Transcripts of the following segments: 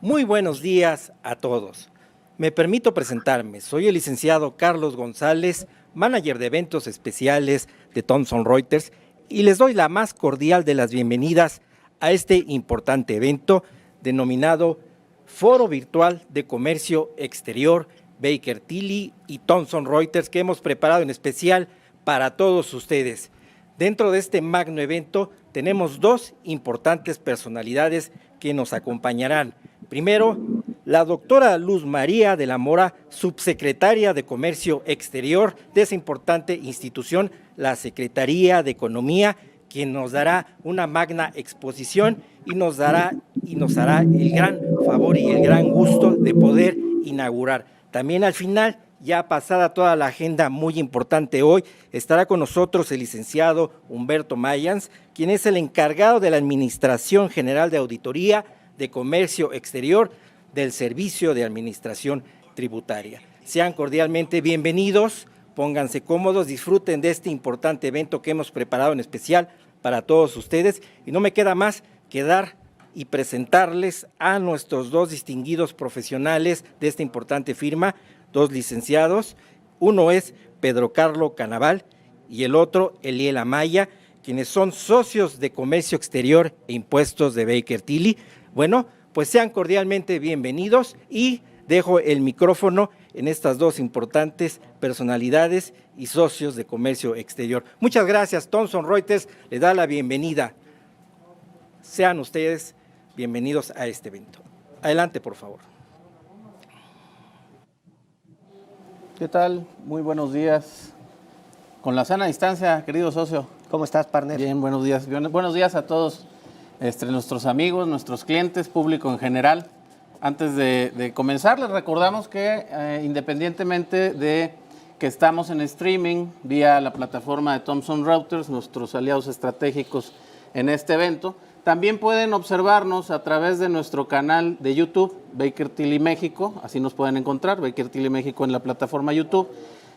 Muy buenos días a todos. Me permito presentarme. Soy el licenciado Carlos González, manager de eventos especiales de Thomson Reuters, y les doy la más cordial de las bienvenidas a este importante evento denominado Foro Virtual de Comercio Exterior Baker Tilly y Thomson Reuters, que hemos preparado en especial para todos ustedes. Dentro de este magno evento tenemos dos importantes personalidades que nos acompañarán. Primero, la doctora Luz María de la Mora, subsecretaria de Comercio Exterior de esa importante institución, la Secretaría de Economía, quien nos dará una magna exposición y nos hará el gran favor y el gran gusto de poder inaugurar. También al final, ya pasada toda la agenda muy importante hoy, estará con nosotros el licenciado Humberto Mayans, quien es el encargado de la Administración General de Auditoría de Comercio Exterior del Servicio de Administración Tributaria. Sean cordialmente bienvenidos, pónganse cómodos, disfruten de este importante evento que hemos preparado en especial para todos ustedes, y no me queda más que dar y presentarles a nuestros dos distinguidos profesionales de esta importante firma, dos licenciados. Uno es Pedro Carlo Canaval y el otro Eliel Amaya, quienes son socios de Comercio Exterior e Impuestos de Baker Tilly. Bueno, pues sean cordialmente bienvenidos y dejo el micrófono en estas dos importantes personalidades y socios de Comercio Exterior. Muchas gracias. Thomson Reuters le da la bienvenida. Sean ustedes bienvenidos a este evento. Adelante, por favor. ¿Qué tal? Muy buenos días. Con la sana distancia, querido socio. ¿Cómo estás, partner? Bien, buenos días. Buenos días a todos nuestros amigos, nuestros clientes, público en general. Antes de comenzar, les recordamos que independientemente de que estamos en streaming vía la plataforma de Thomson Reuters, nuestros aliados estratégicos en este evento, también pueden observarnos a través de nuestro canal de YouTube, Baker Tilly México, así nos pueden encontrar, Baker Tilly México en la plataforma YouTube.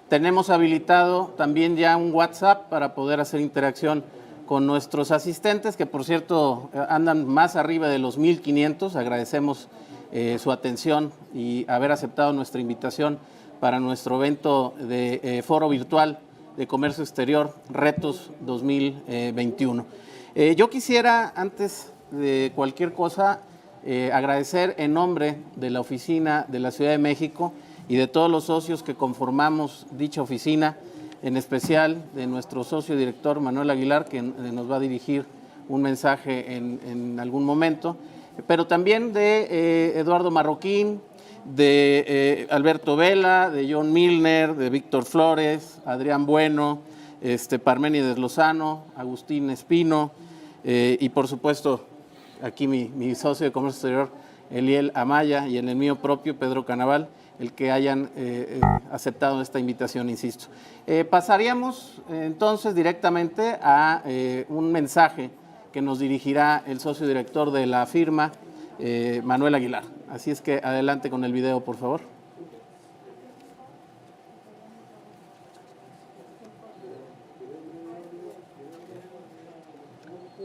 Tenemos habilitado también ya un WhatsApp para poder hacer interacción con nuestros asistentes, que por cierto andan más arriba de los 1,500. Agradecemos su atención y haber aceptado nuestra invitación para nuestro evento de Foro Virtual de Comercio Exterior, Retos 2021. Yo quisiera, antes de cualquier cosa, agradecer en nombre de la oficina de la Ciudad de México y de todos los socios que conformamos dicha oficina, en especial de nuestro socio director Manuel Aguilar, que nos va a dirigir un mensaje en algún momento, pero también de Eduardo Marroquín, de Alberto Vela, de John Milner, de Víctor Flores, Adrián Bueno, Parménides Lozano, Agustín Espino, y por supuesto aquí mi socio de Comercio Exterior, Eliel Amaya, y en el mío propio, Pedro Canaval, el que hayan aceptado esta invitación, insisto. Pasaríamos entonces directamente a un mensaje que nos dirigirá el socio director de la firma, Manuel Aguilar. Así es que adelante con el video, por favor.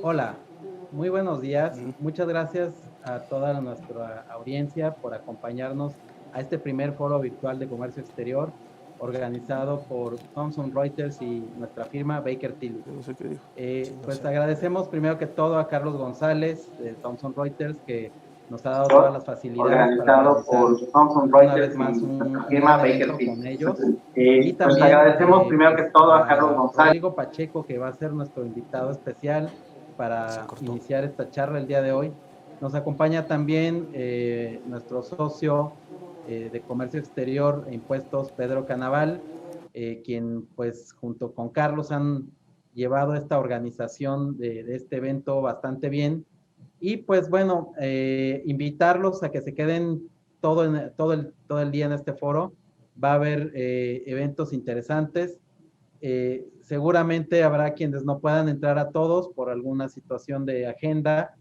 Hola, muy buenos días. Muchas gracias a toda nuestra audiencia por acompañarnos a este primer foro virtual de comercio exterior organizado por Thomson Reuters y nuestra firma Baker Tilly. Pues agradecemos primero que todo a Carlos González de Thomson Reuters, que nos ha dado todas las facilidades para realizar una vez más un evento con ellos. Y también pues agradecemos primero que todo a Carlos González. Rodrigo Pacheco, que va a ser nuestro invitado especial para iniciar esta charla el día de hoy. Nos acompaña también nuestro socio de Comercio Exterior e Impuestos, Pedro Canaval, quien pues junto con Carlos han llevado esta organización de este evento bastante bien. Y pues bueno, invitarlos a que se queden todo el día en este foro. Va a haber eventos interesantes. Seguramente habrá quienes no puedan entrar a todos por alguna situación de agenda,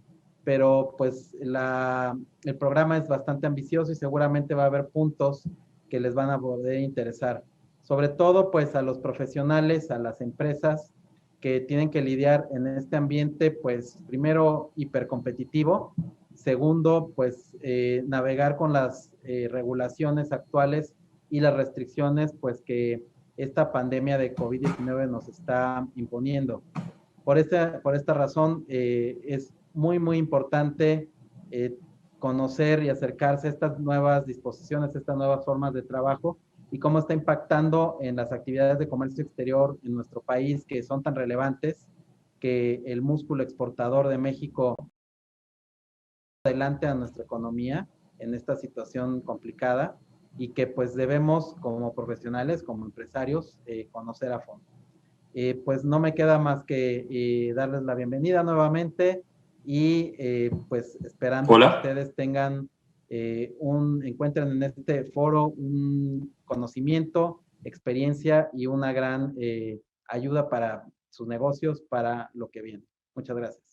pero pues el programa es bastante ambicioso y seguramente va a haber puntos que les van a poder interesar. Sobre todo pues a los profesionales, a las empresas que tienen que lidiar en este ambiente, pues primero hipercompetitivo, Segundo, pues navegar con las regulaciones actuales y las restricciones pues que esta pandemia de COVID-19 nos está imponiendo. Por esta razón es muy importante conocer y acercarse a estas nuevas disposiciones, a estas nuevas formas de trabajo y cómo está impactando en las actividades de comercio exterior en nuestro país, que son tan relevantes, que el músculo exportador de México adelante a nuestra economía en esta situación complicada y que pues debemos como profesionales, como empresarios, conocer a fondo. Pues no me queda más que darles la bienvenida nuevamente y pues esperando que ustedes tengan encuentren en este foro un conocimiento, experiencia y una gran ayuda para sus negocios, para lo que viene. Muchas gracias.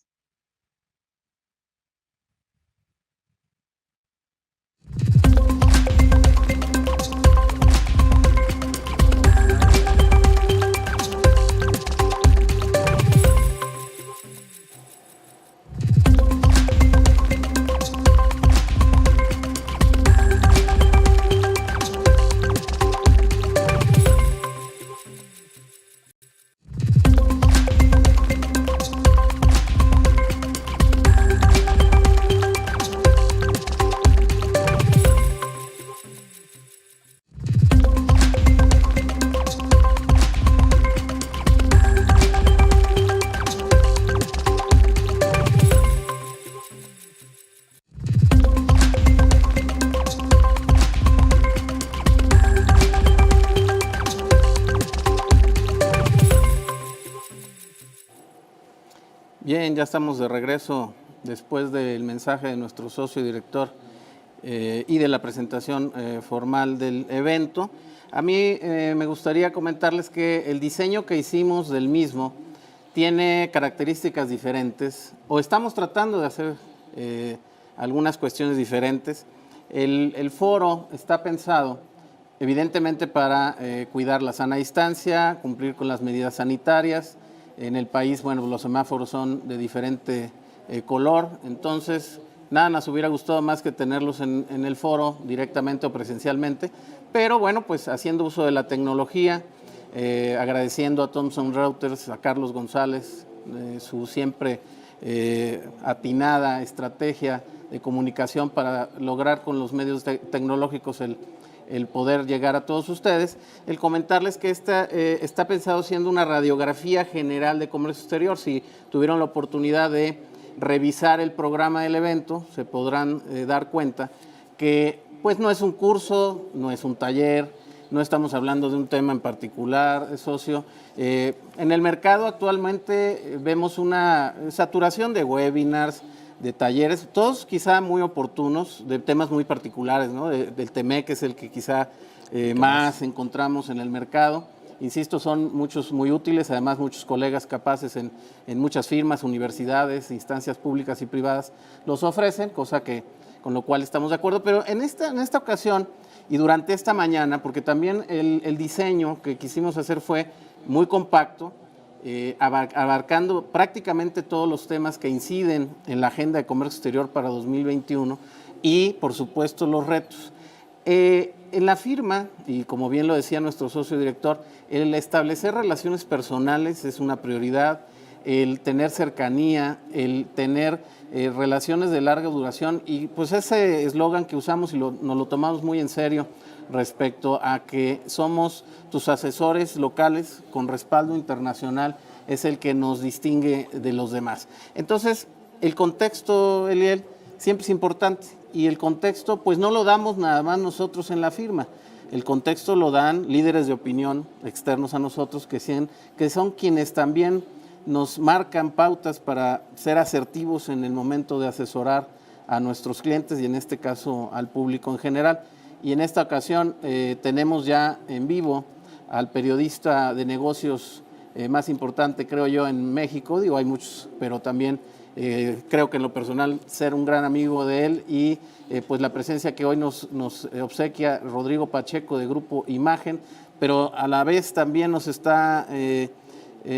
Bien, ya estamos de regreso después del mensaje de nuestro socio director y de la presentación formal del evento. A mí me gustaría comentarles que el diseño que hicimos del mismo tiene características diferentes, o estamos tratando de hacer algunas cuestiones diferentes. El foro está pensado evidentemente para cuidar la sana distancia, cumplir con las medidas sanitarias. En el país, bueno, los semáforos son de diferente color, entonces nada nos hubiera gustado más que tenerlos en el foro directamente o presencialmente, pero bueno, pues haciendo uso de la tecnología, agradeciendo a Thomson Reuters, a Carlos González, su siempre atinada estrategia de comunicación para lograr con los medios tecnológicos el poder llegar a todos ustedes, el comentarles que está pensado siendo una radiografía general de comercio exterior. Si tuvieron la oportunidad de revisar el programa del evento, se podrán dar cuenta que pues no es un curso, no es un taller, no estamos hablando de un tema en particular, socio. En el mercado actualmente vemos una saturación de webinars, de talleres, todos quizá muy oportunos, de temas muy particulares, ¿no? Del TEMEC, que es el que quizá más encontramos en el mercado. Insisto, son muchos muy útiles, además muchos colegas capaces en muchas firmas, universidades, instancias públicas y privadas los ofrecen, cosa que con lo cual estamos de acuerdo. Pero en esta ocasión y durante esta mañana, porque también el diseño que quisimos hacer fue muy compacto, abarcando prácticamente todos los temas que inciden en la agenda de comercio exterior para 2021 y, por supuesto, los retos. En la firma, y como bien lo decía nuestro socio director, el establecer relaciones personales es una prioridad, el tener cercanía, el tener relaciones de larga duración, y pues ese eslogan que usamos y nos lo tomamos muy en serio respecto a que somos tus asesores locales con respaldo internacional, es el que nos distingue de los demás. Entonces, el contexto, Eliel, siempre es importante, y el contexto pues no lo damos nada más nosotros en la firma, el contexto lo dan líderes de opinión externos a nosotros que son quienes también nos marcan pautas para ser asertivos en el momento de asesorar a nuestros clientes y en este caso al público en general. Y en esta ocasión tenemos ya en vivo al periodista de negocios más importante, creo yo, en México. Digo, hay muchos, pero también creo que en lo personal ser un gran amigo de él y pues la presencia que hoy nos obsequia Rodrigo Pacheco de Grupo Imagen, pero a la vez también nos está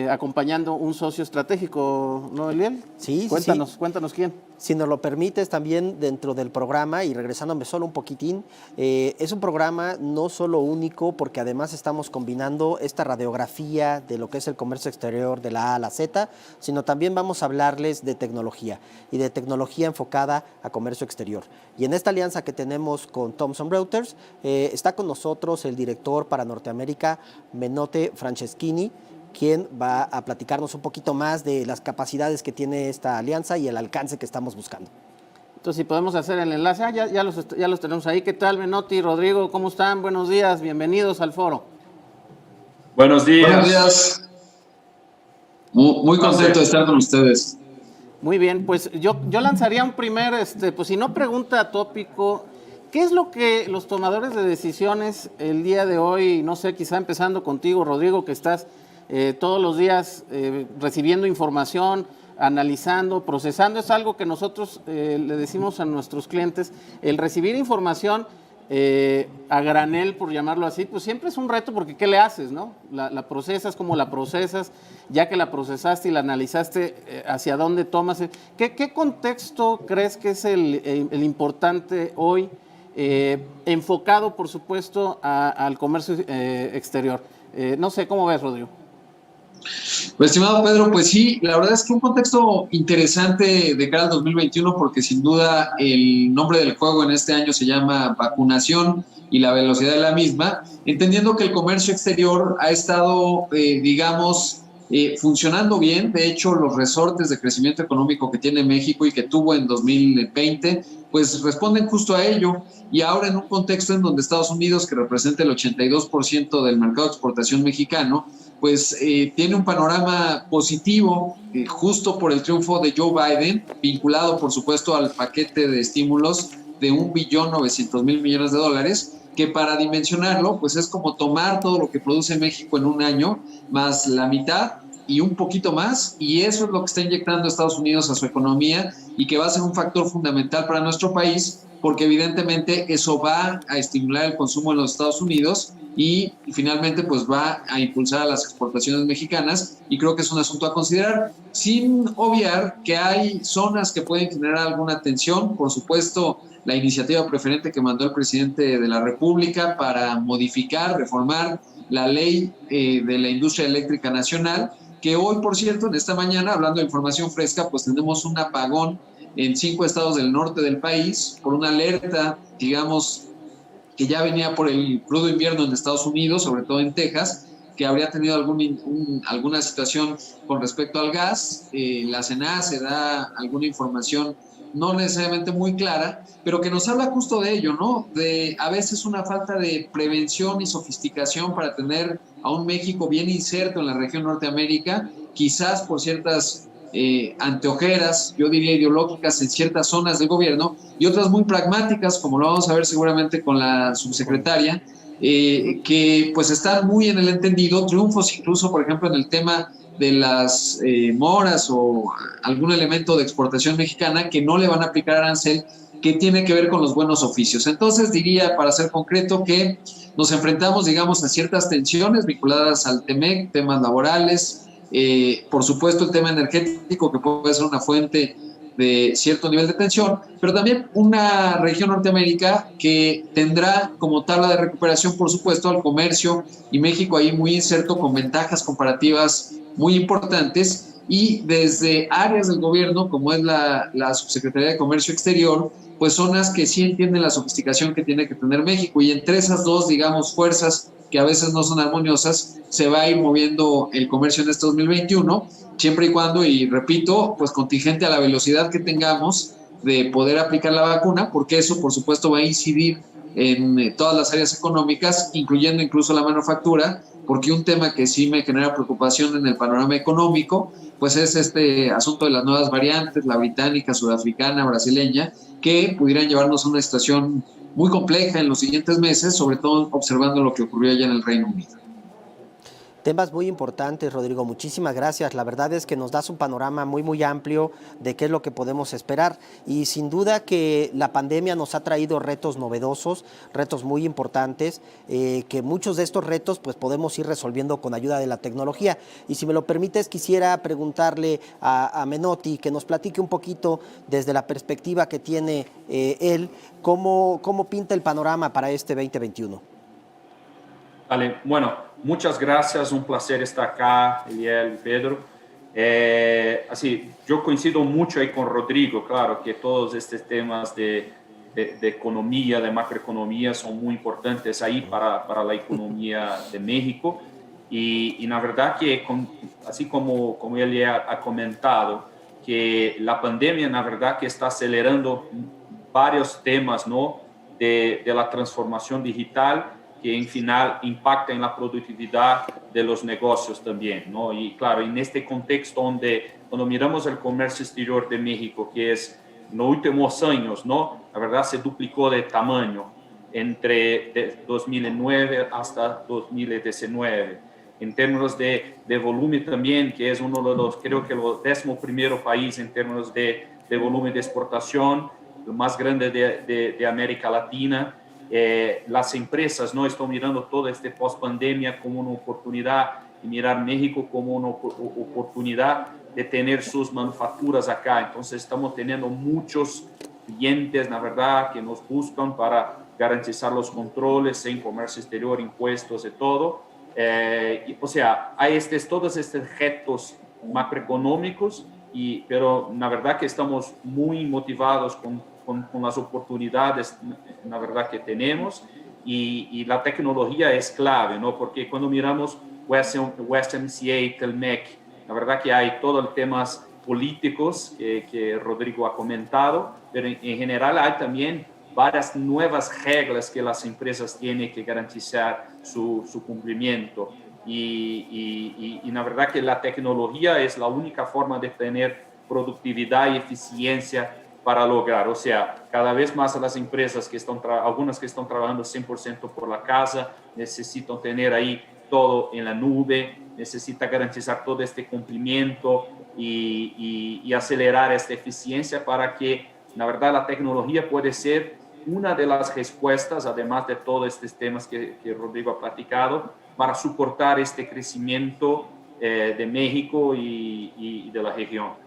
acompañando un socio estratégico, ¿no, Eliel? Sí, Cuéntanos quién. Si nos lo permites, también dentro del programa, y regresándome solo un poquitín, es un programa no solo único, porque además estamos combinando esta radiografía de lo que es el comercio exterior de la A a la Z, sino también vamos a hablarles de tecnología, y de tecnología enfocada a comercio exterior. Y en esta alianza que tenemos con Thomson Reuters, está con nosotros el director para Norteamérica, Menotti Franceschini, quien va a platicarnos un poquito más de las capacidades que tiene esta alianza y el alcance que estamos buscando. Entonces, si podemos hacer el enlace. Ya los tenemos ahí. ¿Qué tal, Menotti, Rodrigo? ¿Cómo están? Buenos días, bienvenidos al foro. Buenos días. Buenos días. Muy contento de estar con ustedes. Muy bien, pues yo lanzaría un primer, pues si no pregunta tópico, ¿qué es lo que los tomadores de decisiones el día de hoy, no sé, quizá empezando contigo, Rodrigo, que estás todos los días recibiendo información, analizando, procesando? Es algo que nosotros le decimos a nuestros clientes, el recibir información a granel, por llamarlo así, pues siempre es un reto, porque ¿qué le haces, no? La procesas, ¿cómo la procesas? Ya que la procesaste y la analizaste, ¿hacia dónde tomas? ¿Qué contexto crees que es el importante hoy, enfocado, por supuesto, al comercio exterior? No sé, ¿cómo ves, Rodrigo? Pues, estimado Pedro, pues sí, la verdad es que un contexto interesante de cara al 2021, porque sin duda el nombre del juego en este año se llama vacunación y la velocidad de la misma, entendiendo que el comercio exterior ha estado, funcionando bien. De hecho, los resortes de crecimiento económico que tiene México y que tuvo en 2020, pues responden justo a ello. Y ahora en un contexto en donde Estados Unidos, que representa el 82% del mercado de exportación mexicano, pues tiene un panorama positivo, justo por el triunfo de Joe Biden, vinculado por supuesto al paquete de estímulos de $1.9 billones, que para dimensionarlo, pues es como tomar todo lo que produce México en un año, más la mitad y un poquito más, y eso es lo que está inyectando Estados Unidos a su economía y que va a ser un factor fundamental para nuestro país, porque evidentemente eso va a estimular el consumo en los Estados Unidos y finalmente pues va a impulsar a las exportaciones mexicanas, y creo que es un asunto a considerar, sin obviar que hay zonas que pueden generar alguna tensión. Por supuesto, la iniciativa preferente que mandó el presidente de la República para modificar, reformar la ley de la industria eléctrica nacional, que hoy, por cierto, en esta mañana, hablando de información fresca, pues tenemos un apagón en 5 estados del norte del país por una alerta, digamos, que ya venía por el crudo invierno en Estados Unidos, sobre todo en Texas, que habría tenido alguna situación con respecto al gas. La CENACE da alguna información no necesariamente muy clara, pero que nos habla justo de ello, ¿no? De a veces una falta de prevención y sofisticación para tener a un México bien inserto en la región Norteamérica, quizás por ciertas anteojeras, yo diría ideológicas en ciertas zonas del gobierno, y otras muy pragmáticas, como lo vamos a ver seguramente con la subsecretaria, que pues están muy en el entendido, triunfos incluso, por ejemplo, en el tema de las moras o algún elemento de exportación mexicana que no le van a aplicar arancel, que tiene que ver con los buenos oficios. Entonces diría, para ser concreto, que nos enfrentamos, digamos, a ciertas tensiones vinculadas al TEMEC, temas laborales, por supuesto el tema energético, que puede ser una fuente de cierto nivel de tensión, pero también una región Norteamérica que tendrá como tabla de recuperación, por supuesto, al comercio, y México ahí muy inserto con ventajas comparativas muy importantes, y desde áreas del gobierno, como es la Subsecretaría de Comercio Exterior, pues zonas que sí entienden la sofisticación que tiene que tener México, y entre esas dos, digamos, fuerzas que a veces no son armoniosas, se va a ir moviendo el comercio en este 2021, siempre y cuando, y repito, pues contingente a la velocidad que tengamos de poder aplicar la vacuna, porque eso, por supuesto, va a incidir en todas las áreas económicas, incluyendo incluso la manufactura, porque un tema que sí me genera preocupación en el panorama económico, pues es este asunto de las nuevas variantes, la británica, sudafricana, brasileña, que pudieran llevarnos a una situación muy compleja en los siguientes meses, sobre todo observando lo que ocurrió allá en el Reino Unido. Temas muy importantes, Rodrigo. Muchísimas gracias. La verdad es que nos das un panorama muy amplio de qué es lo que podemos esperar. Y sin duda que la pandemia nos ha traído retos novedosos, retos muy importantes, que muchos de estos retos pues podemos ir resolviendo con ayuda de la tecnología. Y si me lo permites, quisiera preguntarle a Menotti que nos platique un poquito desde la perspectiva que tiene él, cómo pinta el panorama para este 2021. Vale, bueno, muchas gracias, un placer estar acá, Eliel y Pedro. Así, yo coincido mucho ahí con Rodrigo, claro, que todos estos temas de economía, de macroeconomía, son muy importantes ahí para la economía de México. Y la verdad que, así como él ha comentado, que la pandemia, la verdad que está acelerando varios temas, ¿no? de la transformación digital, que en final impacta en la productividad de los negocios también, ¿no? Y claro, en este contexto cuando miramos el comercio exterior de México, que es en los últimos años, ¿no? La verdad se duplicó de tamaño entre 2009 hasta 2019. En términos de volumen también, que es uno de los, creo que el 11º país en términos de volumen de exportación, el más grande de América Latina. Las empresas no están mirando todo este post-pandemia como una oportunidad y mirar México como una oportunidad de tener sus manufacturas acá. Entonces estamos teniendo muchos clientes, la verdad, que nos buscan para garantizar los controles en comercio exterior, impuestos y todo. O sea, hay todos estos retos macroeconómicos, pero la verdad que estamos muy motivados con las oportunidades, la verdad que tenemos, y la tecnología es clave, ¿no? Porque cuando miramos USMCA, Telmec, la verdad que hay todos los temas políticos que Rodrigo ha comentado, pero en general hay también varias nuevas reglas que las empresas tienen que garantizar su cumplimiento. Y la verdad que la tecnología es la única forma de tener productividad y eficiencia para lograr. O sea, cada vez más las empresas algunas que están trabajando 100% por la casa, necesitan tener ahí todo en la nube, necesitan garantizar todo este cumplimiento y acelerar esta eficiencia para que, la verdad, la tecnología puede ser una de las respuestas, además de todos estos temas que Rodrigo ha platicado, para soportar este crecimiento de México y de la región.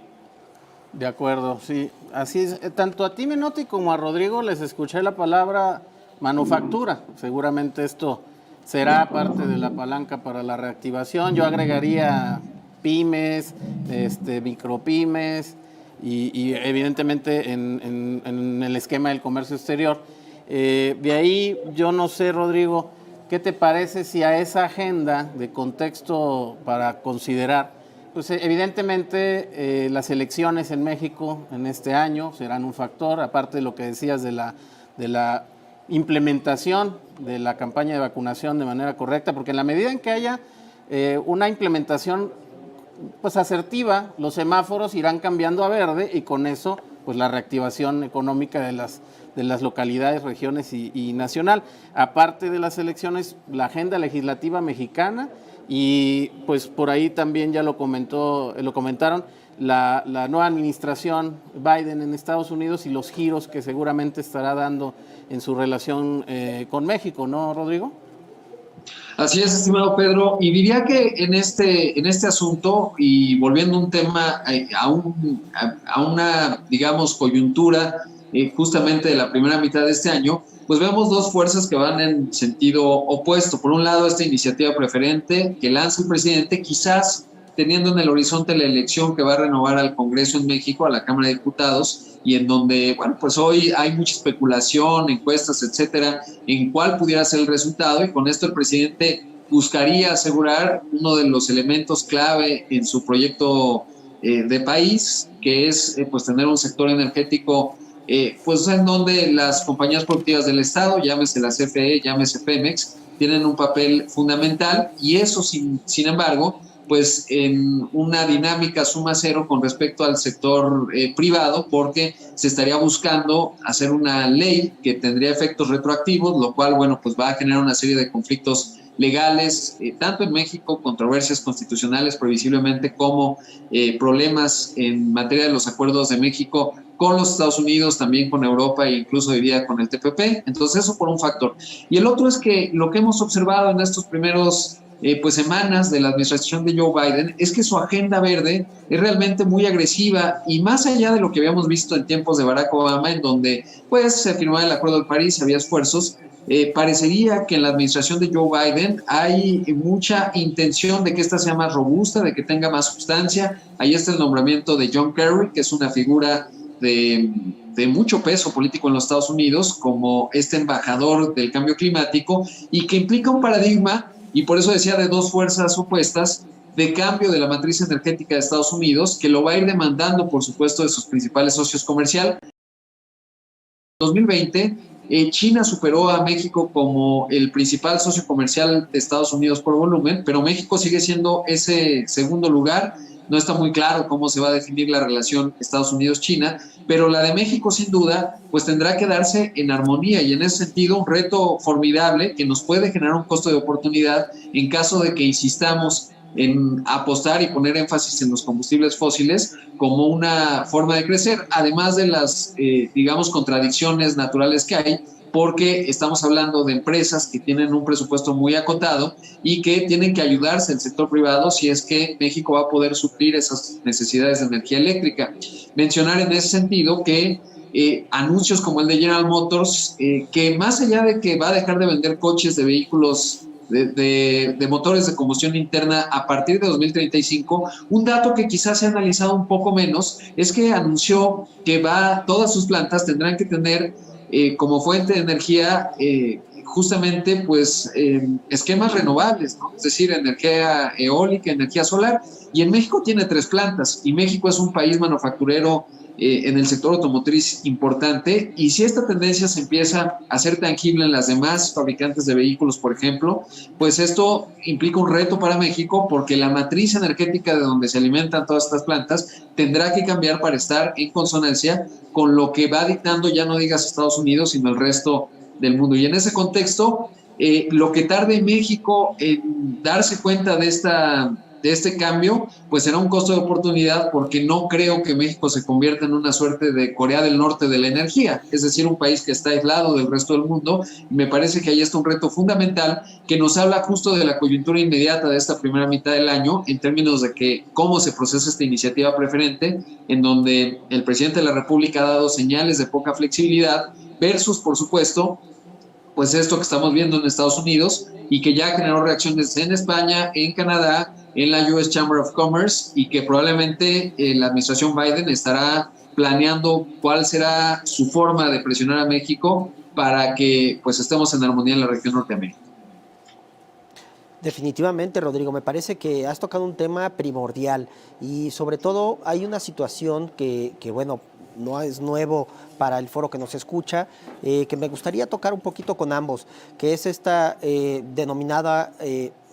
De acuerdo, sí. Así es. Tanto a ti, Menotti, como a Rodrigo les escuché la palabra manufactura. Seguramente esto será parte de la palanca para la reactivación. Yo agregaría pymes, micropymes y evidentemente en el esquema del comercio exterior. De ahí, yo no sé, Rodrigo, ¿qué te parece si a esa agenda de contexto para considerar? Pues evidentemente las elecciones en México en este año serán un factor, aparte de lo que decías de la implementación de la campaña de vacunación de manera correcta, porque en la medida en que haya una implementación pues asertiva, los semáforos irán cambiando a verde y con eso pues la reactivación económica de las localidades, regiones y nacional. Aparte de las elecciones, la agenda legislativa mexicana. Y pues por ahí también ya lo comentaron, la nueva administración Biden en Estados Unidos y los giros que seguramente estará dando en su relación con México, ¿no, Rodrigo? Así es, estimado Pedro, y diría que en este asunto, y volviendo un tema a una, digamos, coyuntura justamente de la primera mitad de este año, pues vemos dos fuerzas que van en sentido opuesto. Por un lado, esta iniciativa preferente que lanza el presidente, quizás teniendo en el horizonte la elección que va a renovar al Congreso en México, a la Cámara de Diputados, y en donde, bueno, pues hoy hay mucha especulación, encuestas, etcétera, en cuál pudiera ser el resultado, y con esto el presidente buscaría asegurar uno de los elementos clave en su proyecto de país, que es pues tener un sector energético pues en donde las compañías productivas del Estado, llámese la CFE, llámese Pemex, tienen un papel fundamental, y eso sin embargo, pues en una dinámica suma cero con respecto al sector privado, porque se estaría buscando hacer una ley que tendría efectos retroactivos, lo cual, bueno, pues va a generar una serie de conflictos legales, tanto en México, controversias constitucionales previsiblemente, como problemas en materia de los acuerdos de México con los Estados Unidos, también con Europa e incluso diría con el TPP. Entonces eso por un factor. Y el otro es que lo que hemos observado en estos primeros pues semanas de la administración de Joe Biden es que su agenda verde es realmente muy agresiva, y más allá de lo que habíamos visto en tiempos de Barack Obama, en donde pues se firmaba el Acuerdo de París, había esfuerzos, parecería que en la administración de Joe Biden hay mucha intención de que esta sea más robusta, de que tenga más sustancia. Ahí está el nombramiento de John Kerry, que es una figura de mucho peso político en los Estados Unidos como este embajador del cambio climático, y que implica un paradigma, y por eso decía, de dos fuerzas opuestas de cambio de la matriz energética de Estados Unidos, que lo va a ir demandando, por supuesto, de sus principales socios comerciales. En 2020, China superó a México como el principal socio comercial de Estados Unidos por volumen, pero México sigue siendo ese segundo lugar. No está muy claro cómo se va a definir la relación Estados Unidos-China, pero la de México sin duda pues tendrá que darse en armonía, y en ese sentido un reto formidable que nos puede generar un costo de oportunidad en caso de que insistamos en apostar y poner énfasis en los combustibles fósiles como una forma de crecer, además de las, digamos, contradicciones naturales que hay, porque estamos hablando de empresas que tienen un presupuesto muy acotado y que tienen que ayudarse el sector privado si es que México va a poder suplir esas necesidades de energía eléctrica. Mencionar en ese sentido que anuncios como el de General Motors, que más allá de que va a dejar de vender coches de vehículos de motores de combustión interna a partir de 2035, un dato que quizás se ha analizado un poco menos es que anunció que todas sus plantas tendrán que tener como fuente de energía justamente pues esquemas renovables, ¿no? Es decir, energía eólica, energía solar, y en México tiene 3 plantas, y México es un país manufacturero en el sector automotriz importante, y si esta tendencia se empieza a hacer tangible en las demás fabricantes de vehículos, por ejemplo, pues esto implica un reto para México, porque la matriz energética de donde se alimentan todas estas plantas tendrá que cambiar para estar en consonancia con lo que va dictando, ya no digas Estados Unidos, sino el resto del mundo. Y en ese contexto, lo que tarde México en darse cuenta de este cambio, pues será un costo de oportunidad, porque no creo que México se convierta en una suerte de Corea del Norte de la energía, es decir, un país que está aislado del resto del mundo. Y me parece que ahí está un reto fundamental que nos habla justo de la coyuntura inmediata de esta primera mitad del año, en términos de que cómo se procesa esta iniciativa preferente, en donde el presidente de la República ha dado señales de poca flexibilidad, versus, por supuesto, pues esto que estamos viendo en Estados Unidos, y que ya generó reacciones en España, en Canadá, en la US Chamber of Commerce, y que probablemente la administración Biden estará planeando cuál será su forma de presionar a México para que pues estemos en armonía en la región Norteamérica. Definitivamente, Rodrigo, me parece que has tocado un tema primordial, y sobre todo hay una situación que bueno, no es nuevo para el foro que nos escucha, que me gustaría tocar un poquito con ambos, que es esta denominada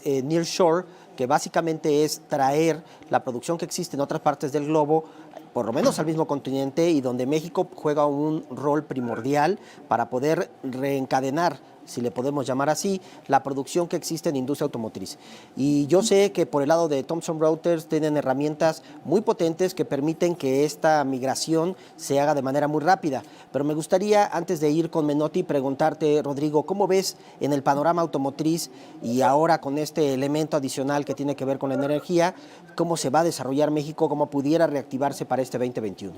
nearshore, que básicamente es traer la producción que existe en otras partes del globo, por lo menos al mismo continente, y donde México juega un rol primordial para poder reencadenar, si le podemos llamar así, la producción que existe en industria automotriz. Y yo sé que por el lado de Thomson Reuters tienen herramientas muy potentes que permiten que esta migración se haga de manera muy rápida. Pero me gustaría, antes de ir con Menotti, preguntarte, Rodrigo, ¿cómo ves en el panorama automotriz, y ahora con este elemento adicional que tiene que ver con la energía, cómo se va a desarrollar México, cómo pudiera reactivarse para este 2021?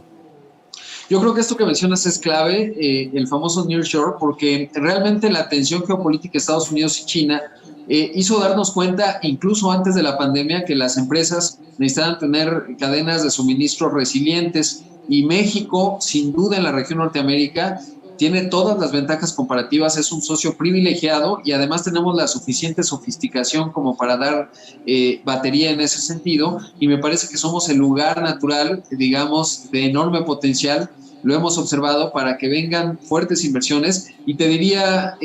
Yo creo que esto que mencionas es clave, el famoso nearshore, porque realmente la tensión geopolítica de Estados Unidos y China hizo darnos cuenta, incluso antes de la pandemia, que las empresas necesitaban tener cadenas de suministro resilientes, y México, sin duda en la región Norteamérica, tiene todas las ventajas comparativas, es un socio privilegiado, y además tenemos la suficiente sofisticación como para dar batería en ese sentido, y me parece que somos el lugar natural, digamos, de enorme potencial. Lo hemos observado para que vengan fuertes inversiones, y te diría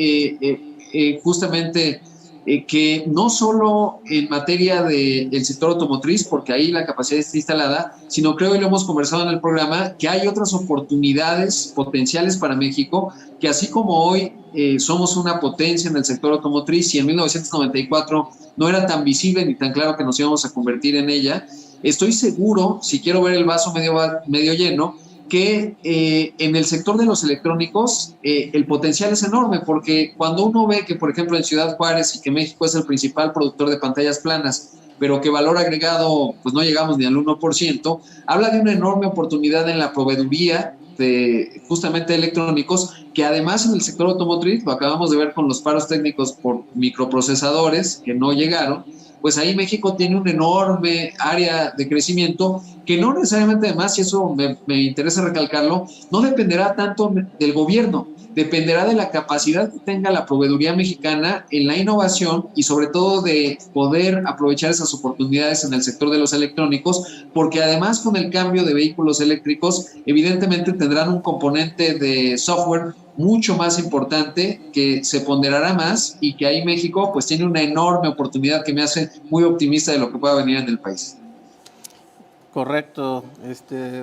justamente que no solo en materia del sector automotriz, porque ahí la capacidad está instalada, sino creo, y lo hemos conversado en el programa, que hay otras oportunidades potenciales para México, que así como hoy somos una potencia en el sector automotriz y en 1994 no era tan visible ni tan claro que nos íbamos a convertir en ella, estoy seguro, si quiero ver el vaso medio lleno, que en el sector de los electrónicos el potencial es enorme, porque cuando uno ve que, por ejemplo, en Ciudad Juárez y que México es el principal productor de pantallas planas, pero que valor agregado pues no llegamos ni al 1%, habla de una enorme oportunidad en la proveeduría de justamente electrónicos, que además en el sector automotriz, lo acabamos de ver con los paros técnicos por microprocesadores que no llegaron, pues ahí México tiene un enorme área de crecimiento que no necesariamente, además, y eso me interesa recalcarlo, no dependerá tanto del gobierno, dependerá de la capacidad que tenga la proveeduría mexicana en la innovación y sobre todo de poder aprovechar esas oportunidades en el sector de los electrónicos, porque además con el cambio de vehículos eléctricos evidentemente tendrán un componente de software mucho más importante que se ponderará más y que ahí México pues tiene una enorme oportunidad que me hace muy optimista de lo que pueda venir en el país. Correcto,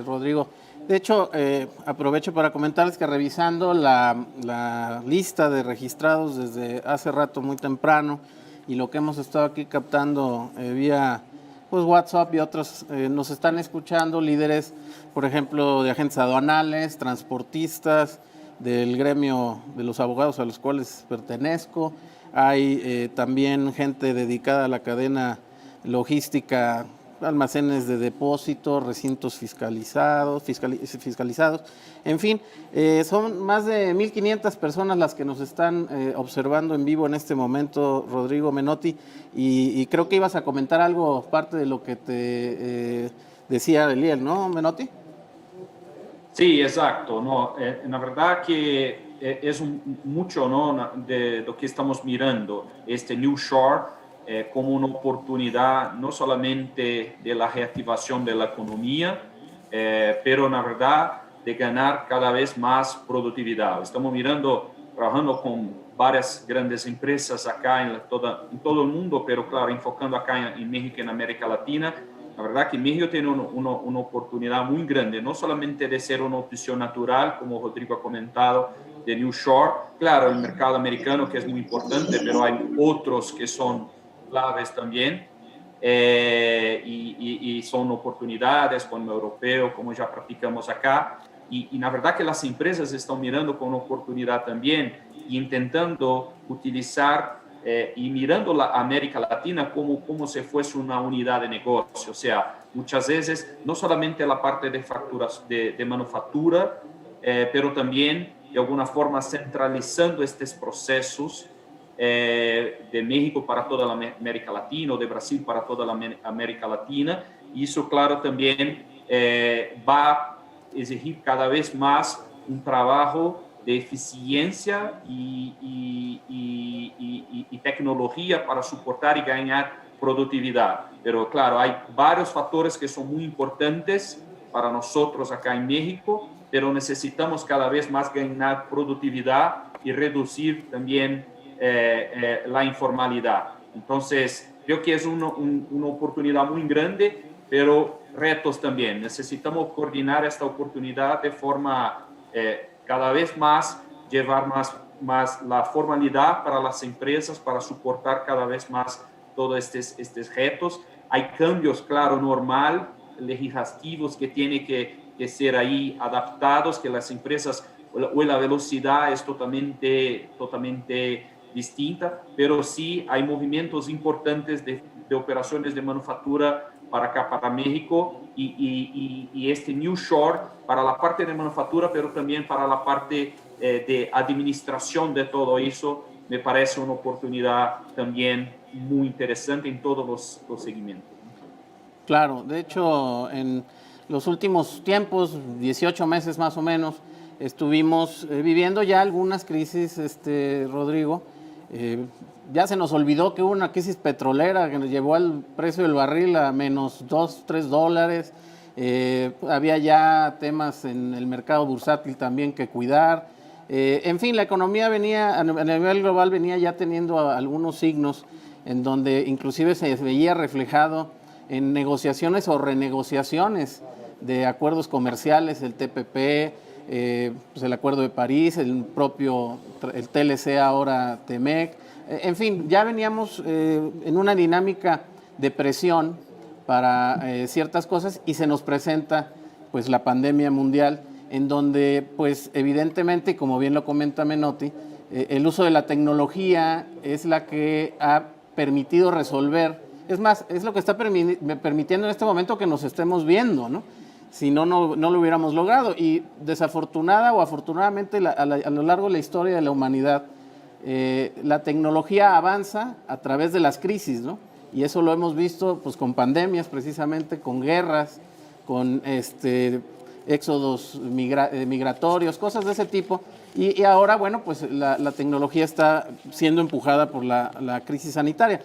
Rodrigo. De hecho, aprovecho para comentarles que revisando la lista de registrados desde hace rato muy temprano y lo que hemos estado aquí captando vía pues, WhatsApp y otros, nos están escuchando líderes, por ejemplo, de agentes aduanales, transportistas, del gremio de los abogados a los cuales pertenezco. Hay también gente dedicada a la cadena logística, almacenes de depósito, recintos fiscalizados, en fin, son más de 1,500 personas las que nos están observando en vivo en este momento, Rodrigo Menotti, y creo que ibas a comentar algo, parte de lo que te decía Eliel, ¿no, Menotti? Sí, exacto. No, la verdad que es mucho, ¿no?, de lo que estamos mirando, este New Shore, como una oportunidad no solamente de la reactivación de la economía, pero la verdad de ganar cada vez más productividad. Estamos mirando, trabajando con varias grandes empresas acá en todo el mundo, pero claro, enfocando acá en México y en América Latina. La verdad que México tiene una oportunidad muy grande, no solamente de ser una opción natural, como Rodrigo ha comentado, de New Shore. Claro, el mercado americano que es muy importante, pero hay otros que son claves también, y son oportunidades como el europeo, como ya practicamos acá, y la verdad que las empresas están mirando con oportunidad también y intentando utilizar y mirando la América Latina como si fuese una unidad de negocio, o sea, muchas veces no solamente la parte de facturas de manufactura, pero también de alguna forma centralizando estos procesos de México para toda la América Latina, o de Brasil para toda la América Latina, y eso claro también va a exigir cada vez más un trabajo de eficiencia y tecnología para soportar y ganar productividad. Pero claro, hay varios factores que son muy importantes para nosotros acá en México, pero necesitamos cada vez más ganar productividad y reducir también la informalidad. Entonces, creo que es una oportunidad muy grande, pero retos también. Necesitamos coordinar esta oportunidad de forma cada vez más, llevar más la formalidad para las empresas, para soportar cada vez más todos estos retos. Hay cambios, claro, normal, legislativos que tienen que ser ahí adaptados, que las empresas, o la velocidad es totalmente distinta, pero sí hay movimientos importantes de operaciones de manufactura para acá, para México, y este New Shore para la parte de manufactura, pero también para la parte de administración de todo eso, me parece una oportunidad también muy interesante en todos los segmentos. Claro, de hecho, en los últimos tiempos, 18 meses más o menos, estuvimos viviendo ya algunas crisis, Rodrigo. Ya se nos olvidó que hubo una crisis petrolera que nos llevó al precio del barril a menos $2-3. Había ya temas en el mercado bursátil también que cuidar. En fin, la economía venía, a nivel global, venía ya teniendo algunos signos en donde inclusive se veía reflejado en negociaciones o renegociaciones de acuerdos comerciales, el TPP, pues el Acuerdo de París, el TLC, ahora TEMEC. En fin, ya veníamos en una dinámica de presión para ciertas cosas y se nos presenta pues la pandemia mundial, en donde pues evidentemente, como bien lo comenta Menotti, el uso de la tecnología es la que ha permitido resolver, es más, es lo que está permitiendo en este momento que nos estemos viendo, ¿no? Si no, no lo hubiéramos logrado. Y desafortunada o afortunadamente a lo largo de la historia de la humanidad, la tecnología avanza a través de las crisis, ¿no? Y eso lo hemos visto pues con pandemias precisamente, con guerras, con éxodos migratorios, cosas de ese tipo. Y ahora, bueno, pues la tecnología está siendo empujada por la crisis sanitaria.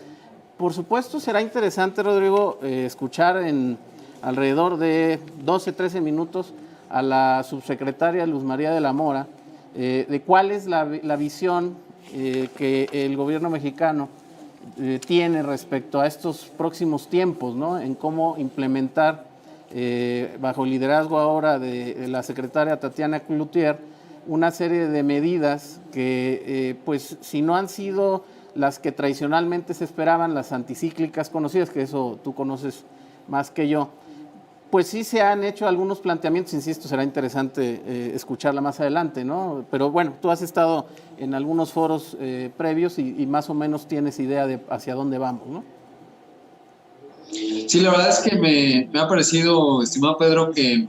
Por supuesto, será interesante, Rodrigo, escuchar en alrededor de 12, 13 minutos a la subsecretaria Luz María de la Mora de cuál es la visión que el gobierno mexicano tiene respecto a estos próximos tiempos, ¿no? En cómo implementar, bajo el liderazgo ahora de la secretaria Tatiana Cloutier, una serie de medidas que, pues, si no han sido las que tradicionalmente se esperaban, las anticíclicas conocidas, que eso tú conoces más que yo, pues sí se han hecho algunos planteamientos, insisto, será interesante escucharla más adelante, ¿no? Pero bueno, tú has estado en algunos foros previos y más o menos tienes idea de hacia dónde vamos, ¿no? Sí, la verdad es que me ha parecido, estimado Pedro, que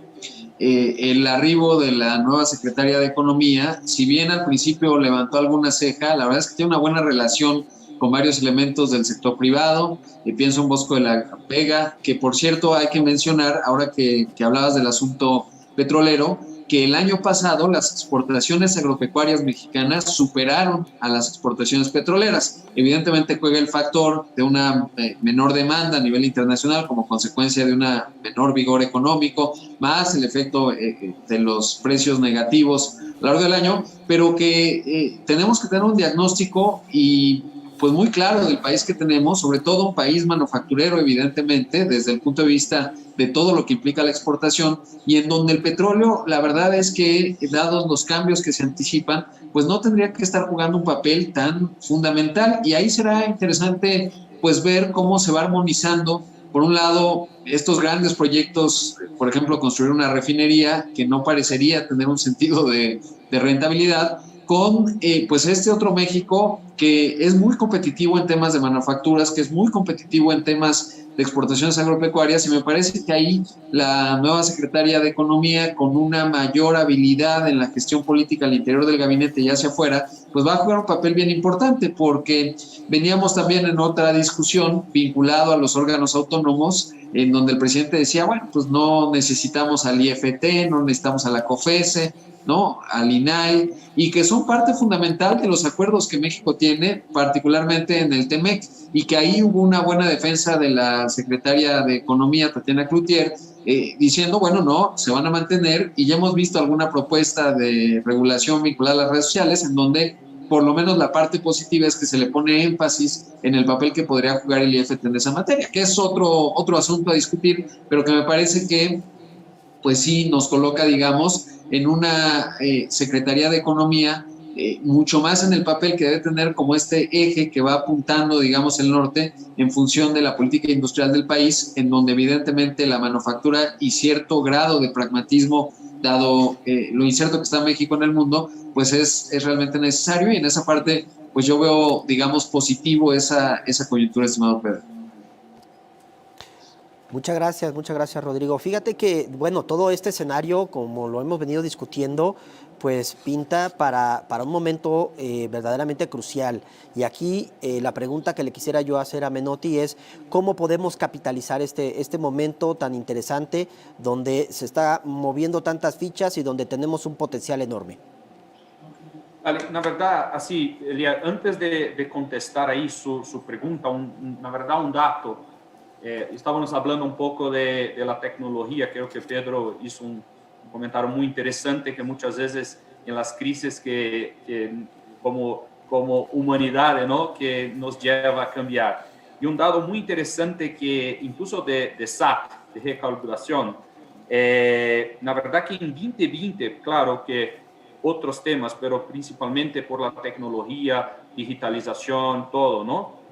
el arribo de la nueva secretaria de Economía, si bien al principio levantó alguna ceja, la verdad es que tiene una buena relación con varios elementos del sector privado. Pienso en Bosco de la Vega, que por cierto hay que mencionar, ahora que hablabas del asunto petrolero, que el año pasado las exportaciones agropecuarias mexicanas superaron a las exportaciones petroleras. Evidentemente juega el factor de una menor demanda a nivel internacional como consecuencia de una menor vigor económico, más el efecto de los precios negativos a lo largo del año, pero que tenemos que tener un diagnóstico y pues muy claro del país que tenemos, sobre todo un país manufacturero, evidentemente, desde el punto de vista de todo lo que implica la exportación, y en donde el petróleo, la verdad es que, dados los cambios que se anticipan, pues no tendría que estar jugando un papel tan fundamental, y ahí será interesante pues ver cómo se va armonizando, por un lado, estos grandes proyectos, por ejemplo, construir una refinería que no parecería tener un sentido de rentabilidad, con pues este otro México que es muy competitivo en temas de manufacturas, que es muy competitivo en temas de exportaciones agropecuarias, y me parece que ahí la nueva secretaria de Economía, con una mayor habilidad en la gestión política al interior del gabinete y hacia afuera, pues va a jugar un papel bien importante, porque veníamos también en otra discusión vinculado a los órganos autónomos, en donde el presidente decía, bueno, pues no necesitamos al IFT, no necesitamos a la COFESE, ¿no? Al INAI, y que son parte fundamental de los acuerdos que México tiene, particularmente en el TEMEC, y que ahí hubo una buena defensa de la secretaria de Economía, Tatiana Cloutier, diciendo, bueno, no, se van a mantener, y ya hemos visto alguna propuesta de regulación vinculada a las redes sociales, en donde por lo menos la parte positiva es que se le pone énfasis en el papel que podría jugar el IFT en esa materia, que es otro asunto a discutir, pero que me parece que pues sí nos coloca, digamos, en una Secretaría de Economía mucho más en el papel que debe tener como este eje que va apuntando, digamos, el norte en función de la política industrial del país, en donde evidentemente la manufactura y cierto grado de pragmatismo, dado lo incierto que está México en el mundo, pues es realmente necesario, y en esa parte pues yo veo, digamos, positivo esa coyuntura, estimado Pedro. Muchas gracias, Rodrigo. Fíjate que, bueno, todo este escenario, como lo hemos venido discutiendo, pues pinta para un momento verdaderamente crucial. Y aquí la pregunta que le quisiera yo hacer a Menotti es cómo podemos capitalizar este momento tan interesante donde se está moviendo tantas fichas y donde tenemos un potencial enorme. Vale, na verdad, así, Elia, antes de contestar ahí su pregunta, na verdad, un dato. Estávamos hablando un poco de la tecnología, creo que Pedro hizo un comentario muy interesante, que muchas veces en las crisis que como humanidad, ¿no? Que nos lleva a cambiar. Y un dado muy interesante que incluso de SAP, de recalculación, la verdad que en 2020, claro que otros temas, pero principalmente por la tecnología, digitalización, todo, ¿no?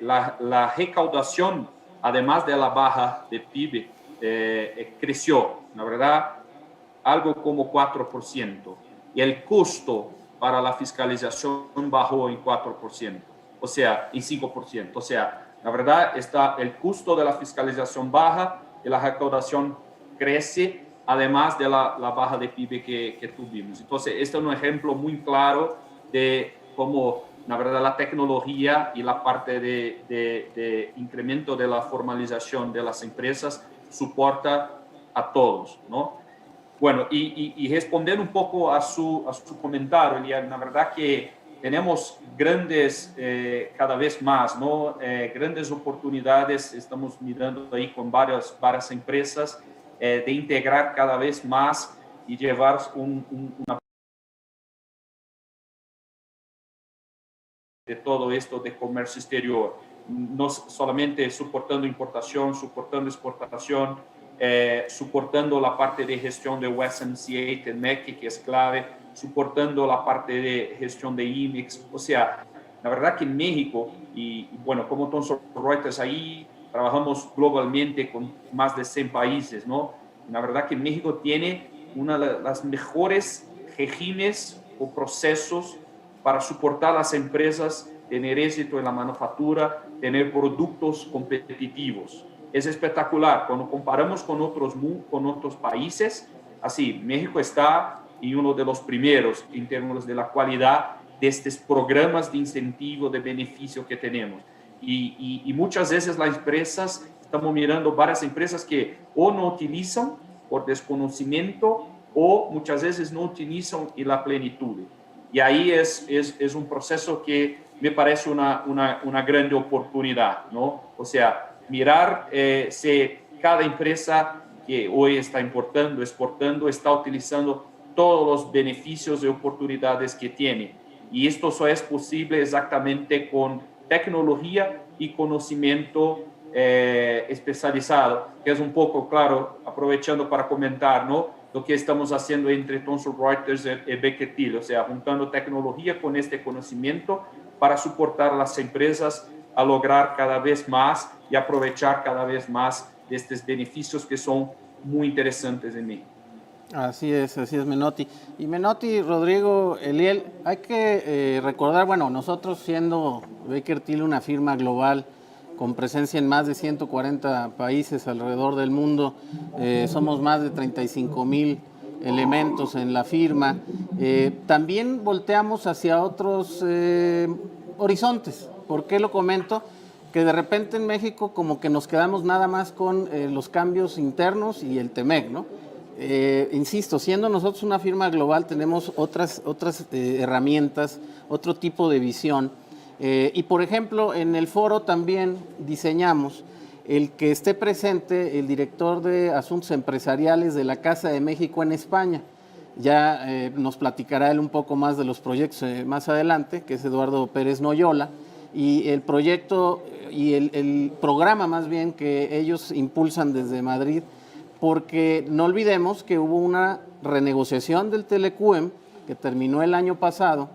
La recaudación, además de la baja de PIB, creció, la verdad, algo como 4%. Y el costo para la fiscalización bajó en 4%, o sea, en 5%. O sea, la verdad, el costo de la fiscalización baja y la recaudación crece, además de la baja de PIB que tuvimos. Entonces, este es un ejemplo muy claro de cómo, la verdad, la tecnología y la parte de incremento de la formalización de las empresas soporta a todos, ¿no? Bueno, y responder un poco a su comentario, Elian, la verdad que tenemos grandes, cada vez más, ¿no? Grandes oportunidades, estamos mirando ahí con varias empresas, de integrar cada vez más y llevar una de todo esto de comercio exterior, no solamente soportando importación, soportando exportación, soportando la parte de gestión de USMCA, TEMEC, que es clave, soportando la parte de gestión de IMEX. O sea, la verdad que en México, y bueno, como Thomson Reuters, ahí trabajamos globalmente con más de 100 países, ¿no? La verdad que México tiene una de las mejores regímenes o procesos para soportar a las empresas, tener éxito en la manufactura, tener productos competitivos. Es espectacular. Cuando comparamos con otros países, así, México está en uno de los primeros en términos de la calidad de estos programas de incentivo, de beneficio que tenemos. Y muchas veces las empresas, estamos mirando varias empresas que o no utilizan por desconocimiento o muchas veces no utilizan en la plenitud. Y ahí es un proceso que me parece una grande oportunidad, ¿no? O sea, mirar si cada empresa que hoy está importando, exportando, está utilizando todos los beneficios y oportunidades que tiene. Y esto solo es posible exactamente con tecnología y conocimiento especializado, que es un poco, claro, aprovechando para comentar, ¿no? Lo que estamos haciendo entre Thomson Reuters y Baker Tilly, o sea, juntando tecnología con este conocimiento para soportar a las empresas a lograr cada vez más y aprovechar cada vez más de estos beneficios que son muy interesantes en México. Así es, Menotti. Y Menotti, Rodrigo, Eliel, hay que recordar, bueno, nosotros siendo Baker Tilly una firma global con presencia en más de 140 países alrededor del mundo, somos más de 35,000 elementos en la firma. También volteamos hacia otros horizontes. ¿Por qué lo comento? Que de repente en México como que nos quedamos nada más con los cambios internos y el TEMEC, ¿no? Insisto, siendo nosotros una firma global tenemos otras herramientas, otro tipo de visión. Y por ejemplo, en el foro también diseñamos el que esté presente el director de Asuntos Empresariales de la Casa de México en España. Ya nos platicará él un poco más de los proyectos más adelante, que es Eduardo Pérez Noyola, y el proyecto y el programa más bien que ellos impulsan desde Madrid, porque no olvidemos que hubo una renegociación del Telecuem que terminó el año pasado,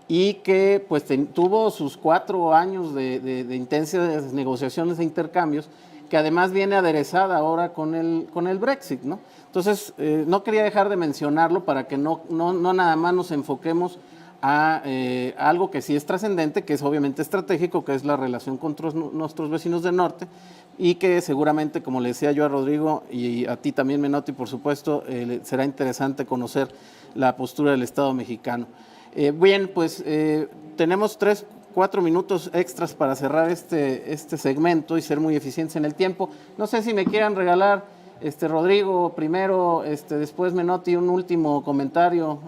y que pues tuvo sus 4 años de intensas negociaciones e intercambios, que además viene aderezada ahora con el Brexit, ¿no? Entonces, no quería dejar de mencionarlo para que no nada más nos enfoquemos a algo que sí es trascendente, que es obviamente estratégico, que es la relación con nuestros vecinos del norte, y que seguramente, como le decía yo a Rodrigo y a ti también, Menotti, por supuesto, será interesante conocer la postura del Estado mexicano. Bien, pues tenemos 3-4 minutos extras para cerrar este segmento y ser muy eficientes en el tiempo. No sé si me quieran regalar, Rodrigo primero, después Menotti, un último comentario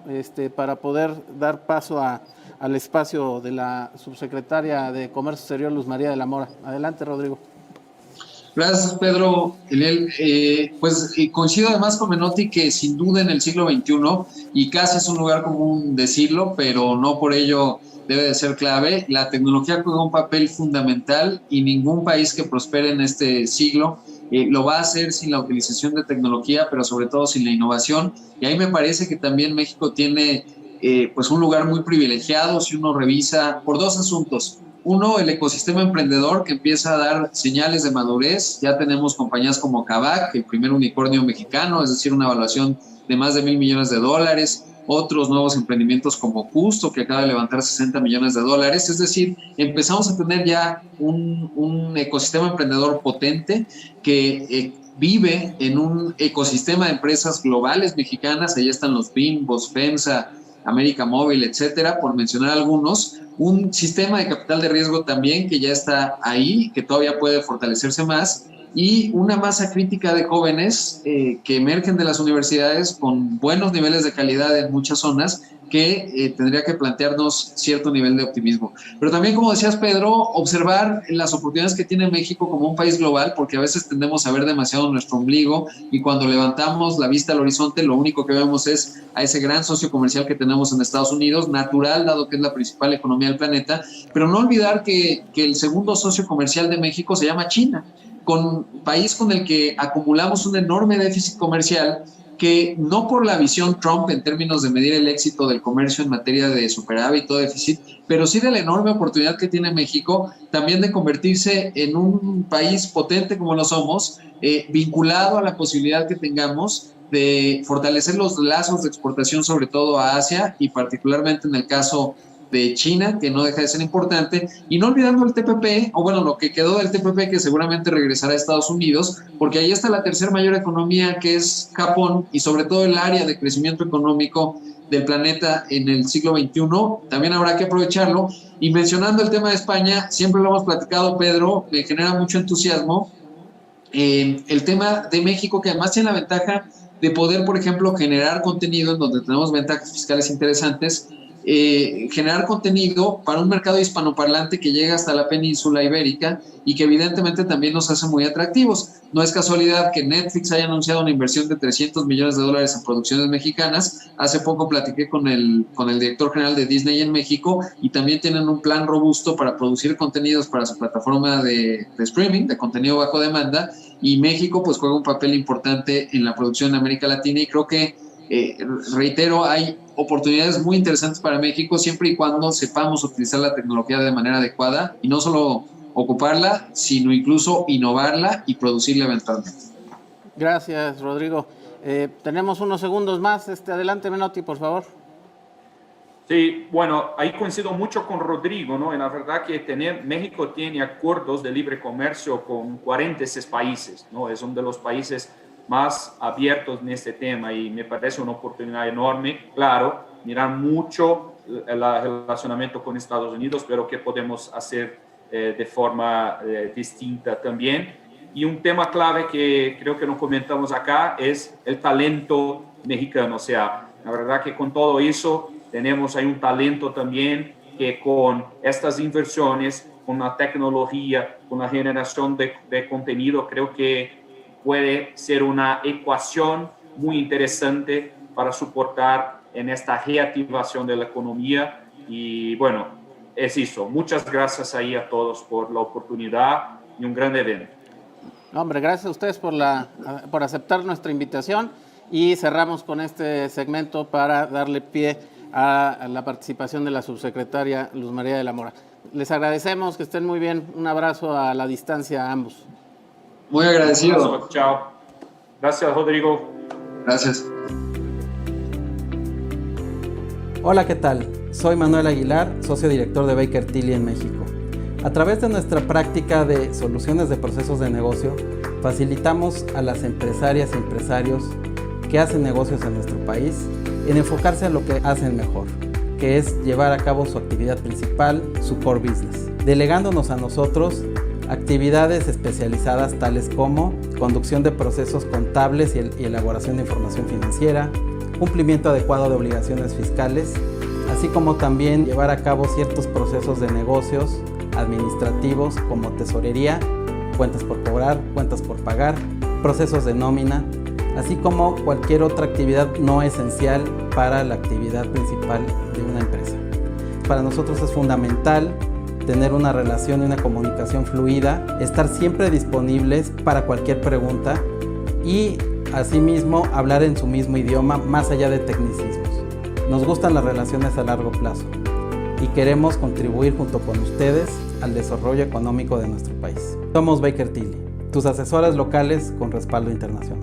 para poder dar paso al espacio de la subsecretaria de Comercio Exterior, Luz María de la Mora. Adelante, Rodrigo. Gracias, Pedro. Eliel. Coincido además con Menotti que sin duda en el siglo XXI, y casi es un lugar común decirlo, pero no por ello debe de ser clave, la tecnología juega un papel fundamental y ningún país que prospere en este siglo lo va a hacer sin la utilización de tecnología, pero sobre todo sin la innovación. Y ahí me parece que también México tiene un lugar muy privilegiado si uno revisa por dos asuntos. Uno, el ecosistema emprendedor que empieza a dar señales de madurez. Ya tenemos compañías como Kavak, el primer unicornio mexicano, es decir, una evaluación de más de $1,000 millones. Otros nuevos emprendimientos como Justo, que acaba de levantar $60 millones. Es decir, empezamos a tener ya un ecosistema emprendedor potente que vive en un ecosistema de empresas globales mexicanas. Ahí están los Bimbos, FEMSA, América Móvil, etcétera, por mencionar algunos. Un sistema de capital de riesgo también que ya está ahí, que todavía puede fortalecerse más, y una masa crítica de jóvenes que emergen de las universidades con buenos niveles de calidad en muchas zonas, que tendría que plantearnos cierto nivel de optimismo. Pero también, como decías, Pedro, observar las oportunidades que tiene México como un país global, porque a veces tendemos a ver demasiado nuestro ombligo y cuando levantamos la vista al horizonte, lo único que vemos es a ese gran socio comercial que tenemos en Estados Unidos, natural, dado que es la principal economía del planeta, pero no olvidar que el segundo socio comercial de México se llama China, país con el que acumulamos un enorme déficit comercial, que no por la visión Trump en términos de medir el éxito del comercio en materia de superávit o déficit, pero sí de la enorme oportunidad que tiene México también de convertirse en un país potente como lo somos, vinculado a la posibilidad que tengamos de fortalecer los lazos de exportación, sobre todo a Asia y particularmente en el caso de China, que no deja de ser importante, y no olvidando el TPP, o bueno, lo que quedó del TPP, que seguramente regresará a Estados Unidos, porque ahí está la tercera mayor economía, que es Japón, y sobre todo el área de crecimiento económico del planeta en el siglo XXI, también habrá que aprovecharlo. Y mencionando el tema de España, siempre lo hemos platicado, Pedro, me genera mucho entusiasmo, el tema de México, que además tiene la ventaja de poder, por ejemplo, generar contenido en donde tenemos ventajas fiscales interesantes, generar contenido para un mercado hispanoparlante que llega hasta la península ibérica y que evidentemente también nos hace muy atractivos. No es casualidad que Netflix haya anunciado una inversión de $300 millones en producciones mexicanas. Hace poco platiqué con el director general de Disney en México y también tienen un plan robusto para producir contenidos para su plataforma de streaming, de contenido bajo demanda, y México pues juega un papel importante en la producción en América Latina y creo que reitero, hay oportunidades muy interesantes para México siempre y cuando sepamos utilizar la tecnología de manera adecuada y no solo ocuparla, sino incluso innovarla y producirla eventualmente. Gracias, Rodrigo. Tenemos unos segundos más. Adelante, Menotti, por favor. Sí, bueno, ahí coincido mucho con Rodrigo, ¿no? En la verdad que México tiene acuerdos de libre comercio con 46 países, ¿no? Es uno de los países más abiertos en este tema y me parece una oportunidad enorme. Claro, mirar mucho el relacionamiento con Estados Unidos, pero qué podemos hacer de forma distinta también. Y un tema clave que creo que no comentamos acá es el talento mexicano. O sea, la verdad que con todo eso tenemos ahí un talento también que con estas inversiones, con la tecnología, con la generación de contenido, creo que puede ser una ecuación muy interesante para soportar en esta reactivación de la economía. Y bueno, es eso. Muchas gracias ahí a todos por la oportunidad y un gran evento. Hombre, gracias a ustedes por aceptar nuestra invitación y cerramos con este segmento para darle pie a la participación de la subsecretaria Luz María de la Mora. Les agradecemos, que estén muy bien. Un abrazo a la distancia a ambos. Muy agradecido. Chao. Gracias, Rodrigo. Gracias. Hola, ¿qué tal? Soy Manuel Aguilar, socio director de Baker Tilly en México. A través de nuestra práctica de soluciones de procesos de negocio, facilitamos a las empresarias y empresarios que hacen negocios en nuestro país en enfocarse a lo que hacen mejor, que es llevar a cabo su actividad principal, su core business, delegándonos a nosotros actividades especializadas tales como conducción de procesos contables y elaboración de información financiera, cumplimiento adecuado de obligaciones fiscales, así como también llevar a cabo ciertos procesos de negocios administrativos como tesorería cuentas por cobrar, cuentas por pagar, procesos de nómina, así como cualquier otra actividad no esencial para la actividad principal de una empresa. Para nosotros es fundamental tener una relación y una comunicación fluida, estar siempre disponibles para cualquier pregunta y asimismo hablar en su mismo idioma más allá de tecnicismos. Nos gustan las relaciones a largo plazo y queremos contribuir junto con ustedes al desarrollo económico de nuestro país. Somos Baker Tilly, tus asesoras locales con respaldo internacional.